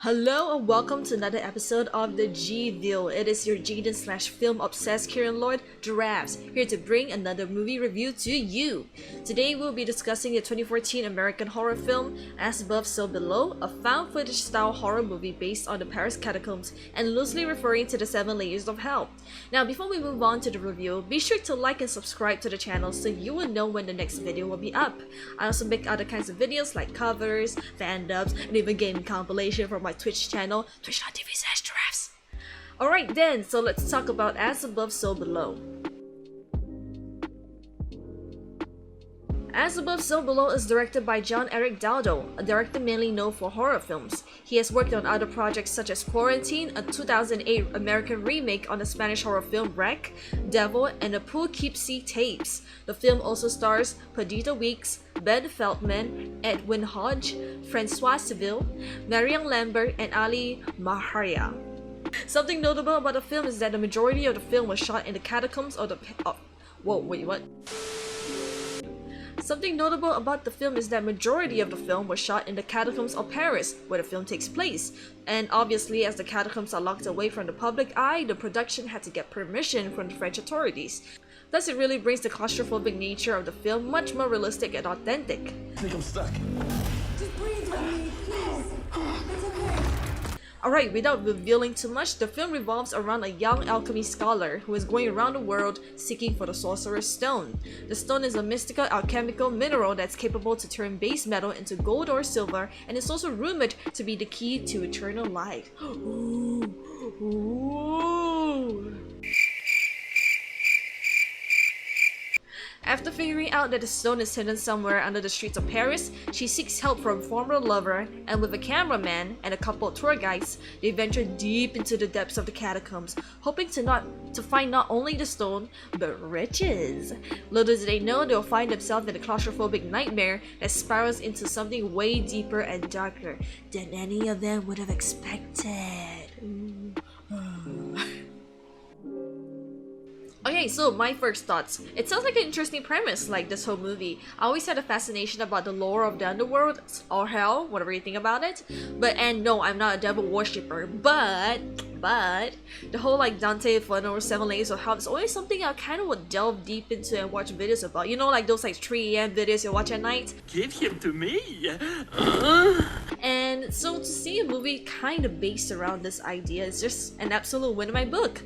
Hello and welcome to another episode of the GeeView. It is your Jaden slash film obsessed Kirin Lord Giraffes here to bring another movie review to you. Today we'll be discussing the 2014 American horror film As Above So Below, a found footage style horror movie based on the Paris catacombs and loosely referring to the 7 layers of hell. Now before we move on to the review, be sure to like and subscribe to the channel so you will know when the next video will be up. I also make other kinds of videos like covers, fan dubs, and even gaming compilation from my Twitch channel, twitch.tv/giraffes. Alright then, so let's talk about As Above So Below. As Above So Below is directed by John Eric Dowdle, a director mainly known for horror films. He has worked on other projects such as Quarantine, a 2008 American remake on the Spanish horror film Wreck, Devil, and the Poughkeepsie Tapes. The film also stars Perdita Weeks, Ben Feldman, Edwin Hodge, Francois Civil, Marion Lambert, and Ali Maharia. Something notable about the film is that the majority of the film was shot in the catacombs of the Something notable about the film is that majority of the film was shot in the catacombs of Paris, where the film takes place. And obviously, as the catacombs are locked away from the public eye, the production had to get permission from the French authorities. Thus, it really brings the claustrophobic nature of the film much more realistic and authentic. I think I'm stuck. Just breathe with me, please. It's okay. Alright, without revealing too much, the film revolves around a young alchemy scholar who is going around the world seeking for the Sorcerer's Stone. The stone is a mystical alchemical mineral that's capable to turn base metal into gold or silver, and is also rumored to be the key to eternal life. Ooh. Ooh. After figuring out that the stone is hidden somewhere under the streets of Paris, she seeks help from a former lover, and with a cameraman and a couple of tour guides, they venture deep into the depths of the catacombs, hoping to find not only the stone, but riches. Little do they know they'll find themselves in a claustrophobic nightmare that spirals into something way deeper and darker than any of them would have expected. Okay, so my first thoughts. It sounds like an interesting premise, like this whole movie. I always had a fascination about the lore of the underworld, or hell, whatever you think about it. And no, I'm not a devil worshipper, but the whole like Dante Inferno or 7 Layers of Hell is always something I kind of would delve deep into and watch videos about. You know, like those like 3 AM videos you watch at night? Give him to me. And so to see a movie kind of based around this idea is just an absolute win in my book.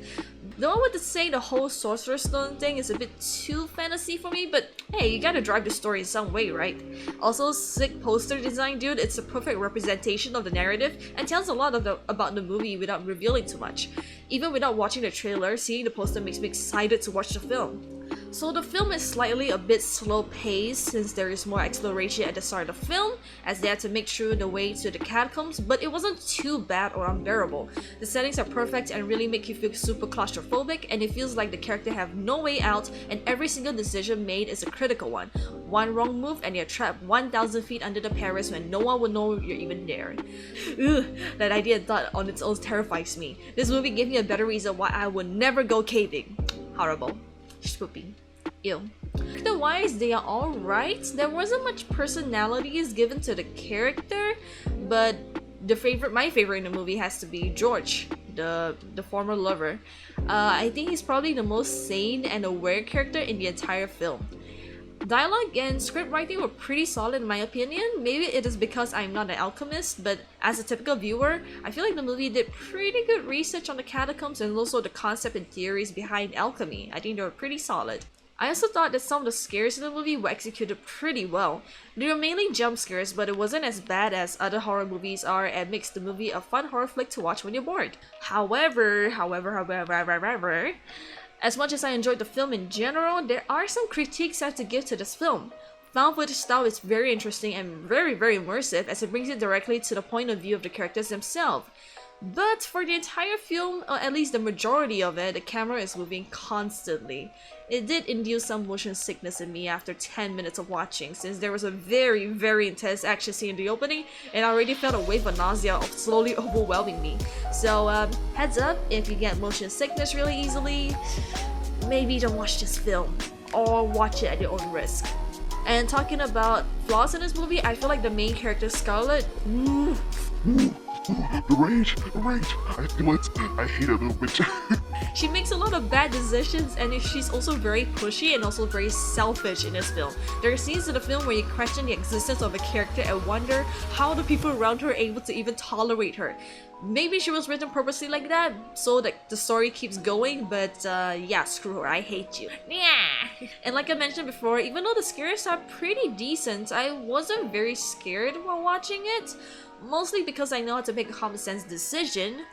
Though I would say the whole Sorcerer's Stone thing is a bit too fantasy for me, but hey, you gotta drive the story in some way, right? Also, sick poster design, dude. It's a perfect representation of the narrative and tells a lot about the movie without revealing too much. Even without watching the trailer, seeing the poster makes me excited to watch the film. So the film is slightly a bit slow paced since there is more exploration at the start of the film, as they had to make through the way to the catacombs, but it wasn't too bad or unbearable. The settings are perfect and really make you feel super claustrophobic, and it feels like the character have no way out and every single decision made is a critical one. One wrong move and you're trapped 1,000 feet under the Paris when no one will know you're even there. Ugh, that idea and thought on its own terrifies me. This movie gave me a better reason why I would never go caving. Horrible. Spoopy. Ew. Character-wise, they are alright. There wasn't much personalities given to the character, but my favorite in the movie has to be George, the former lover. I think he's probably the most sane and aware character in the entire film. Dialogue and script writing were pretty solid in my opinion. Maybe it is because I'm not an alchemist, but as a typical viewer, I feel like the movie did pretty good research on the catacombs and also the concept and theories behind alchemy. I think they were pretty solid. I also thought that some of the scares in the movie were executed pretty well. They were mainly jump scares, but it wasn't as bad as other horror movies are and makes the movie a fun horror flick to watch when you're bored. However, as much as I enjoyed the film in general, there are some critiques I have to give to this film. Found footage style is very interesting and very immersive as it brings it directly to the point of view of the characters themselves. But for the entire film, or at least the majority of it, the camera is moving constantly. It did induce some motion sickness in me after 10 minutes of watching, since there was a very intense action scene in the opening, and I already felt a wave of nausea slowly overwhelming me. So heads up, if you get motion sickness really easily, maybe don't watch this film, or watch it at your own risk. And talking about flaws in this movie, I feel like the main character Scarlet, The rage, I feel it. I hate a little bitch. She makes a lot of bad decisions, and she's also very pushy and also very selfish in this film. There are scenes in the film where you question the existence of a character and wonder how the people around her are able to even tolerate her. Maybe she was written purposely like that, so that the story keeps going, but yeah, screw her, I hate you. Yeah. And like I mentioned before, even though the scares are pretty decent, I wasn't very scared while watching it. Mostly because I know how to make a common sense decision.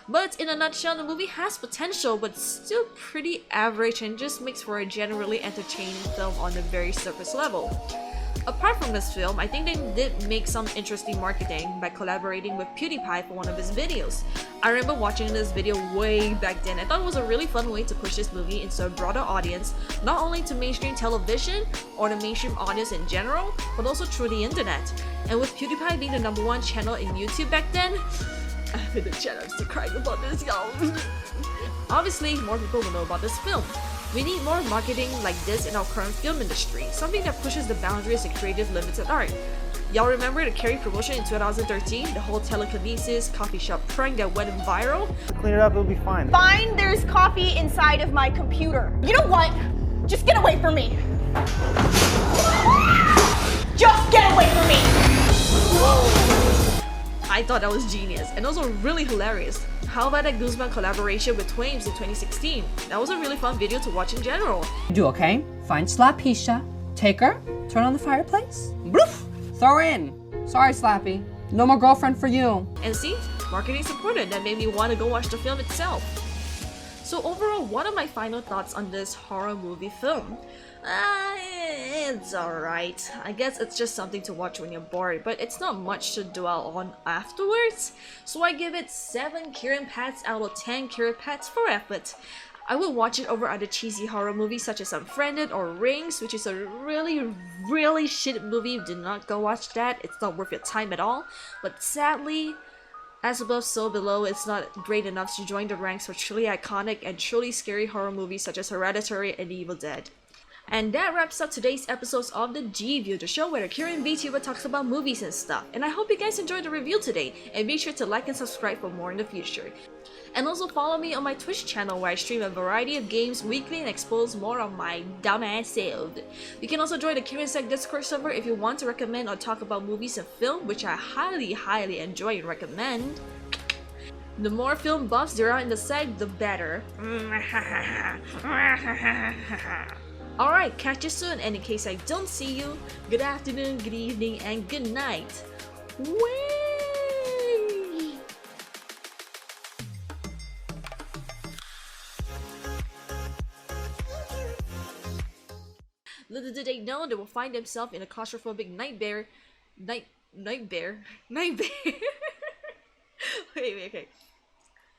But in a nutshell, the movie has potential, but still pretty average and just makes for a generally entertaining film on a very surface level. Apart from this film, I think they did make some interesting marketing by collaborating with PewDiePie for one of his videos. I remember watching this video way back then. I thought it was a really fun way to push this movie into a broader audience, not only to mainstream television or the mainstream audience in general, but also through the internet. And with PewDiePie being the #1 channel in YouTube back then, I've been the channel, I'm still crying about this, y'all. Obviously, more people will know about this film. We need more marketing like this in our current film industry, something that pushes the boundaries of creative limits at art. Y'all remember the Kirin promotion in 2013? The whole telekinesis coffee shop prank that went viral? Clean it up, it'll be fine. Fine, there's coffee inside of my computer. You know what? Just get away from me. Just get away from me. I thought that was genius and also really hilarious. How about that Guzman collaboration with Twains in 2016? That was a really fun video to watch in general. Do okay? Find Slappisha, take her, turn on the fireplace, bloof, throw her in. Sorry, Slappy, no more girlfriend for you. And see, marketing supported. That made me want to go watch the film itself. So overall, what are my final thoughts on this horror movie film? It's alright. I guess it's just something to watch when you're bored, but it's not much to dwell on afterwards. So I give it 7 Kirin pats out of 10 Kirin pats for effort. I would watch it over other cheesy horror movies such as Unfriended or Rings, which is a really shit movie. Do not go watch that. It's not worth your time at all. But sadly, as above, so below, it's not great enough to join the ranks for truly iconic and truly scary horror movies such as Hereditary and Evil Dead. And that wraps up today's episodes of the GeeView, the show where the Kirin Vtuber talks about movies and stuff. And I hope you guys enjoyed the review today, and be sure to like and subscribe for more in the future. And also follow me on my Twitch channel where I stream a variety of games weekly and expose more of my dumbass self. You can also join the Kirin Sect Discord server if you want to recommend or talk about movies and film, which I highly enjoy and recommend. The more film buffs there are in the sect, the better. Alright, catch you soon, and in case I don't see you, good afternoon, good evening, and good night. Way! Little did they know they will find themselves in a claustrophobic nightmare. Wait, okay.